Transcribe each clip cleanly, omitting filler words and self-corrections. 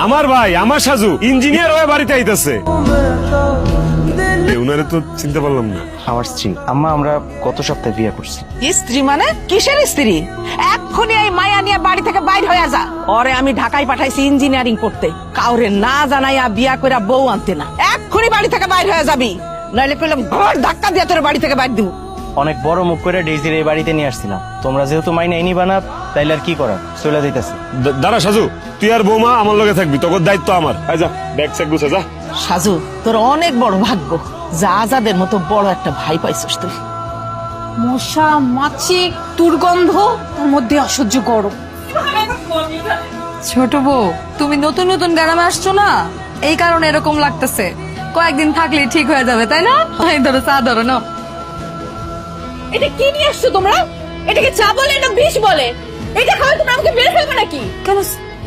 আমার ভাই আমার সাজু ইঞ্জিনিয়ার হয়ে বাড়িতে আইতাছে। উনারে তো চিনতে পারলাম না। আমার স্ত্রী আম্মা, আমরা গত সপ্তাহে বিয়ে করছি। স্ত্রী মানে কিসের স্ত্রী? এক্ষুনি এই মায়া নিয়ে বাড়ি থেকে বাইর হয়ে যা। ওরে আমি ঢাকায় পাঠাইছি ইঞ্জিনিয়ারিং পড়তে, কাউরে না জানাইয়া বিয়া কইরা বউ আনতে না। এক্ষুনি বাড়ি থেকে বাইর হয়ে যাবি, নইলে কইলাম ঘর ধাক্কা দিয়ে তোর বাড়ি থেকে বাইর দিব। অনেক বড় মুখ করে ডেইজির এই বাড়িতে নিয়ে আসছিলাম, তোমরা যেহেতু মাইনে নিবা না তাইলে আর কি করার, চলে যাইতেছে। দাঁড়া সাজু, তুই আর বৌমা আমার লগে থাকবি, তোর দায়িত্ব আমার। যা ব্যাগ চেক গুছা যা। সাজু, তোর অনেক বড় ভাগ্য, যা আজাদের মতো বড় একটা ভাই পাইছিস তুই। মশা মাছি দুর্গন্ধ, তার মধ্যে অসহ্য গরম। ছোট বউ, তুমি নতুন নতুন গ্রামে আসছো না, এই কারণে এরকম লাগতেছে। কয়েকদিন থাকলে ঠিক হয়ে যাবে, তাই না? এই ধরো চা ধরো না। এটা কি নিয়ে আসছো তোমরা? এটাকে চা বলে না বিষ বলে? এটা খাওয়া তোমরা আমাকে বের ফেলবে নাকি? কেন,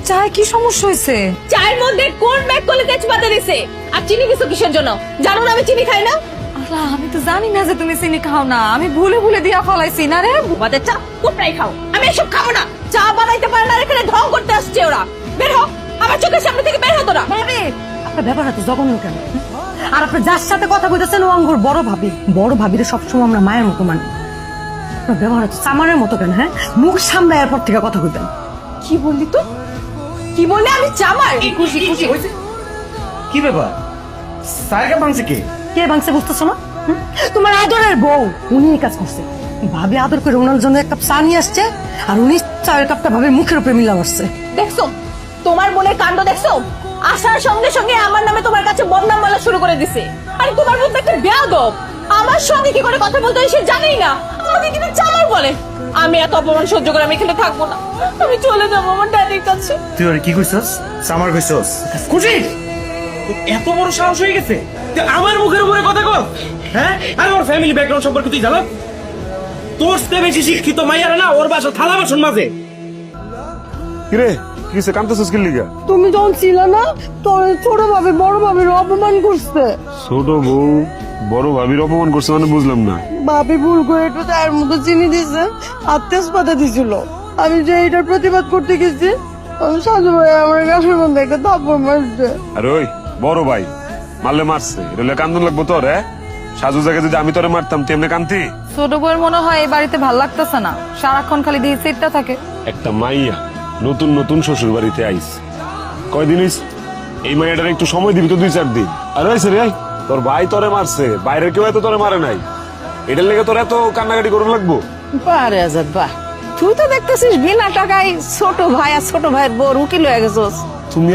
চায় কি সমস্যা হয়েছে? চায়ের মধ্যে কোন ব্যাগ করলে তেজপাতা দিছে? আর চিনি দিছো কিসের জন্য? জানো না আমি চিনি খাই না? আল্লাহ, আমি তো জানি না যে তুমি চিনি খাও না, আমি ভুলে ভুলে দিয়া ফলাইছি না রে। বাদের চা তোমরাই খাও, আমি এসব খাবো না। চা বানাইতে পারে না, এখানে ঢং করতে আসছে ওরা। বের হও, আমার চোখের সামনে থেকে বের হতো না। আপনার ব্যাপার এত জঘন্য কেন? আর আপনি যার সাথে কথা কইতেছেন ও আঙ্গুর বড় ভাবি। বড় ভাবিরে সবসময় আমরা মায়ের মতো মানি। আপনার ব্যবহার এত সামানের মতো কেন? হ্যাঁ, মুখ সামলায় এরপর থেকে কথা কইবেন। কি বললি তো? কি বললে? আমি চামার? খুশি খুশি হয়েছে। কি ব্যাপার, সাইকেল ভাঙছে কে? কে ভাঙছে বুঝতেছো না? তোমার আদরের বউ, উনি এই কাজ করছে। ভাবি আদর করে ওনার জন্য এক কাপ চা নিয়ে আসছে, আর উনি চায়ের কাপটা ভাবে মুখের উপরে মিলা বসছে। দেখছো তোমার বোনের কাণ্ড? দেখছো আসার সঙ্গে সঙ্গে আমার নামে তোমার কাছে বদনাম বলা শুরু করে দিছে। আর তোমার বোন তো একটা বেয়াদব, আমার সঙ্গে কি করে কথা বলতে হয় সে জানেই না, আমাকে কিন্তু চামার বলে। আমি এত অপমান সহ্য করে আমি এখানে থাকবো না, আমি চলে যাবো আমার ড্যাডির কাছে। তুই আর কি কইছস? সামার কইছস? খুশি এত বড় সাহস হয়ে গেছে তুই আমার মুখের উপরে কথা কর? হ্যাঁ, আর ওর ফ্যামিলি ব্যাকগ্রাউন্ড সম্পর্কে তুই জানো? তোর চেয়ে বেশি শিক্ষিত মাইয়ারা না ওর বাসা থালা বাসন মাঝে। কিরে কিসে কাঁদতেছিস কি লিগা? তুমি যখন ছিল না, তোর ছোট ভাবি বড় ভাবির অপমান করছে। ছোট বউ বড় ভাবির অপমান করছে মানে বুঝলাম না। ভাবি ভুল করে একটু চায়ের মতো চিনি দিছে আর তেজপাতা দিছিল। আমি যে এটার প্রতিবাদ করতে গেছি, আমি সাজু ভাই আমার গাছের মধ্যে একটা থাপ্পড় মারছে। আর ওই বড় ভাই মারলে মারছে, এটা কান্দন লাগবো তোর? সাজু জায়গায় যদি আমি তোরে মারতাম তেমনি কান্তি? ছোট বউয়ের মনে হয় এই বাড়িতে ভাল লাগতেছে না, সারাক্ষণ খালি দিয়ে সিটটা থাকে। একটা মাইয়া নতুন নতুন শ্বশুর বাড়িতে আইস, কয়দিন হইছে? এই মাইয়াটার একটু সময় দিবি তো, 2-4 দিন। আর হয়েছে রে, তোর ভাই তোরে মারছে, বাইরের কেউ এত তোরে মারে নাই, এটার লেগে তোর এত কান্নাকাটি করুন লাগবো? বারে আজাদ বাহ, তুই তো দেখতেছিস বিনা টাকায় ছোট ভাই আর ছোট ভাইয়ের বউ উকিল হয়ে গেছস। তুমি